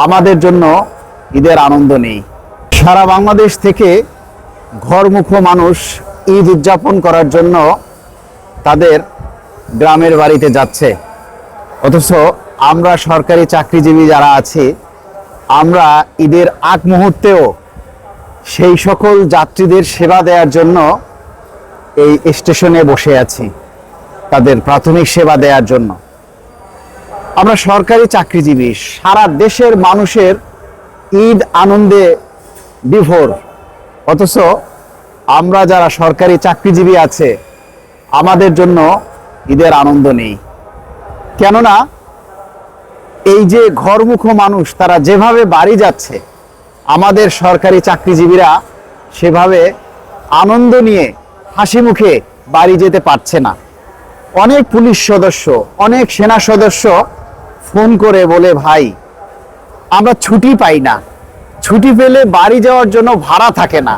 আমাদের জন্য ঈদের আনন্দ নেই। সারা বাংলাদেশ থেকে ঘরমুখো মানুষ ঈদ উদযাপন করার জন্য তাদের গ্রামের বাড়িতে যাচ্ছে, অথচ আমরা সরকারি চাকরিজীবী যারা আছি, আমরা ঈদের আগ মুহূর্তেও সেই সকল যাত্রীদের সেবা দেওয়ার জন্য এই স্টেশনে বসে আছি, তাদের প্রাথমিক সেবা দেওয়ার জন্য। আমরা সরকারি চাকরিজীবী, সারা দেশের মানুষের ঈদ আনন্দে বিভোর, অথচ আমরা যারা সরকারি চাকরিজীবী আছে আমাদের জন্য ঈদের আনন্দ নেই। কেননা এই যে ঘরমুখো মানুষ তারা যেভাবে বাড়ি যাচ্ছে, আমাদের সরকারি চাকরিজীবীরা সেভাবে আনন্দ নিয়ে হাসি মুখে বাড়ি যেতে পারছে না। অনেক পুলিশ সদস্য, অনেক সেনা সদস্য ফোন করে বলে, ভাই আমরা ছুটি পাই না, ছুটি পেলে বাড়ি যাওয়ার জন্য ভাড়া থাকে না,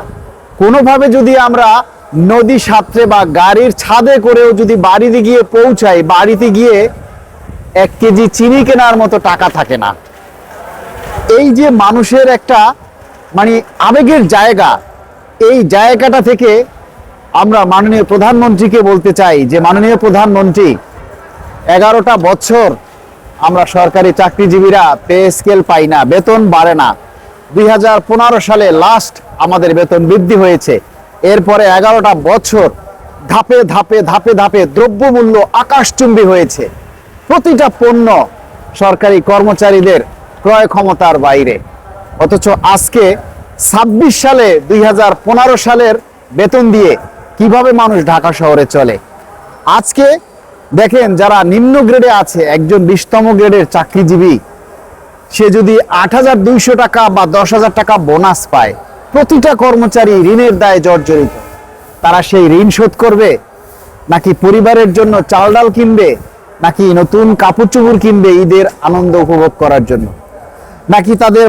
কোনোভাবে যদি আমরা নদী সাঁতরে বা গাড়ির ছাদে করেও যদি বাড়িতে গিয়ে পৌঁছাই, বাড়িতে গিয়ে 1 কেজি চিনি কেনার মতো টাকা থাকে না। এই যে মানুষের একটা আবেগের জায়গা, এই জায়গাটা থেকে আমরা মাননীয় প্রধানমন্ত্রীকে বলতে চাই যে, মাননীয় প্রধানমন্ত্রী, 11টা বছর আমরা সরকারি চাকরিজীবীরা পে স্কেল পাই না, বেতন বাড়ে না। 2015 সালে লাস্ট আমাদের বেতন বৃদ্ধি হয়েছে। এরপরে 11টা বছর ধাপে ধাপে ধাপে ধাপে দ্রব্যমূল্য আকাশচুম্বী হয়েছে। প্রতিটা পণ্য সরকারি কর্মচারীদের ক্রয় ক্ষমতার বাইরে, অথচ আজকে 26 সালে 2015 সালের বেতন দিয়ে কিভাবে মানুষ ঢাকা শহরে চলে। আজকে দেখেন, যারা নিম্ন গ্রেডে আছে, একজন 20তম গ্রেডের চাকরিজীবী, সে যদি 8,200 টাকা বা 10,000 টাকা বোনাস পায়, প্রতিটা কর্মচারী ঋণের দায়ে জর্জরিত। তারা সেই ঋণ শোধ করবে, নাকি পরিবারের জন্য চাল ডাল কিনবে, নাকি নতুন কাপড় চোপড় কিনবে ঈদের আনন্দ উপভোগ করার জন্য, নাকি তাদের